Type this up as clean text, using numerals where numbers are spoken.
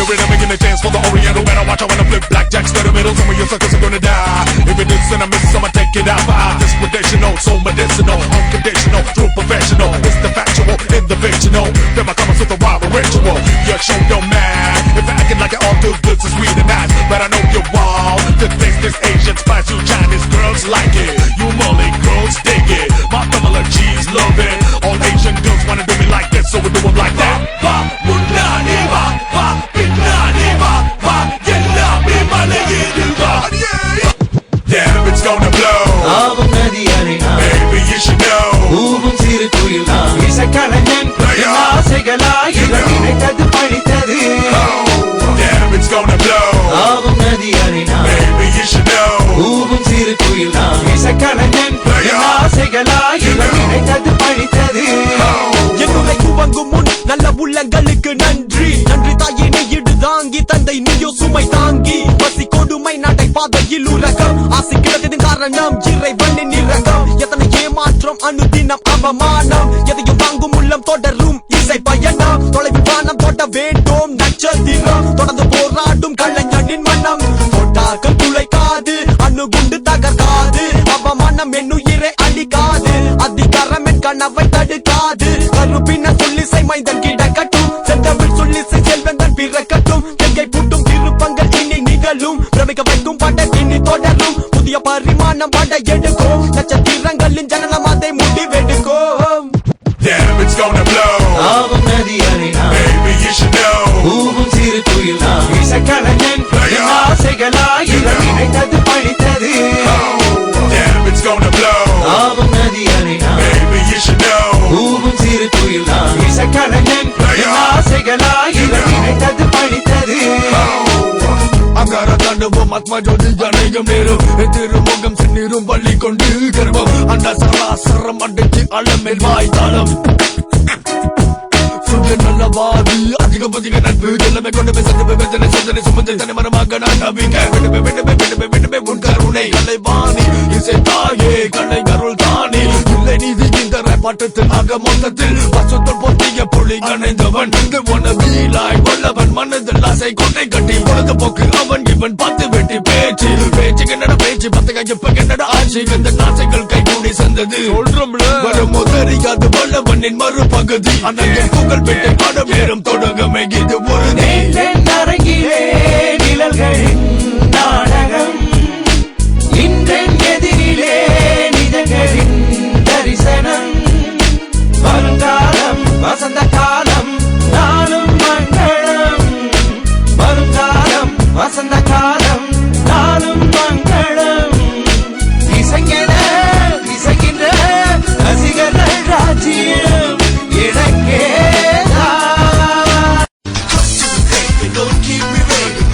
the rhythm, making a chance for the Oriental. Better watch out when I flip blackjacks to the middle. Some of your suckers are gonna die. If it is and I miss, I'ma take it out. For this traditional, so medicinal, unconditional, true professional. It's the factual, in the fictional. Then my comments with a wild ritual. Your show don't matter. If I acting like it all too good, so sweet and nice. But I know you're wild. To taste this Asian spice, you Chinese girls like it. You Molly girls dig it. My family cheese love it. All Asian girls wanna do me like this, so we do them like that. Va, munani va, va, pinani va, va, yella me malegi va. Damn, it's gonna blow. Baby, you should know. Damn, it's gonna blow. Baby, you should know. என்னுடைய துவங்கும் முன் நல்ல உள்ளங்களுக்கு நன்றி நன்றி தாயினை இடுதாங்கி தந்தை நீயோ சுமை தாங்கி பசி கொடுமை நடை பாதையில் உலகம் ஆசை கிடத்தின் காரணம் இறைவனின் இரகம் எத்தனை ஏமாற்றம் அனுதினம் அவமானம் எதையும் வாங்கும் உள்ளம் தொடரும் இசை பயணம் தொலைவில் வானம் தொட வேண்டும் நட்சத்திரம் தொடர்ந்து போராடும் கலைஞனின் மனம் தொட்டாக்கள் துளைக்காது அணுகுண்டு தகர்க்காது அவமானம் என்னுயிரை அழிக்காது அதிகாரம் என் கனவை தடுக்காது கருப்பின சொல்லிசை மைந்தன் கிடக்கட்டும் செந்தமிழ் சொல்லிசை செல்வந்தன் பிறக்கட்டும் கையை பூட்டும் திருப்பங்கள் இனி நிகழும் பிரமிக்க வைக்கும் பட இனி தொடரும் புதிய பரிமாணம் பட எடுக்கும் நட்சத்திரங்களின் ஜனனம் அதை முடிவெடுக்கும். Damn, it's gonna blow. Baby, you should know. Damn, it's gonna blow. Baby, you should know. அங்கார தாண்டவம் ஆத்மா ஜோதி அநேகம் நேரும் திருமுகம் செந்நீரும் பள்ளி கொண்டு கர்வம் அந்த சராசரம் அடைச்சு அளமேல் வாய்த்தாளம் சுய நல்லவாதி அதிக நட்பு எல்லாமே கொண்டு போய் சந்தர்ப்ப வேதனை சோதனை சுமந்து தனி மரமாக நான் நம்பிக்கை விடுமே உன் கருணை கலைவாணி இசை தாயே கலை கருள் தானே இல்லை நீதி இந்த பாட்டத்தில் ஆக மொத்தத்தில் பசுத்தல் பொத்திய புள்ளி கணைந்தவன் வீலாய் வல்லவன் மனதில் ஆசை கொண்டை கட்டி பொழுதுபோக்கு அவன் இவன் பார்த்து வெட்டி பேச்சு என்னடா பேச்சு பத்தக இப்ப என்னடா ஆட்சி இந்த ஆசைகள் கைகூடி சந்தது வரும் தெரியாது வல்லவனின் மறுபகுதி அன்னைய புகழ் பெற்ற பாடம் நேரம் தொடங்கமே இது ஒரு நிழல்களின் நாடகம் இன்றென் எதிரிலே நிஜங்களின் தரிசனம் வருங்காலம் வசந்த காலம் நானும் மங்களம் வருங்காலம் வசந்த காலம் நானும் மங்களம் இசைங்கின்ற ரசிகர்கள் ராஜ்யம் எனக்கே Don't keep me waiting.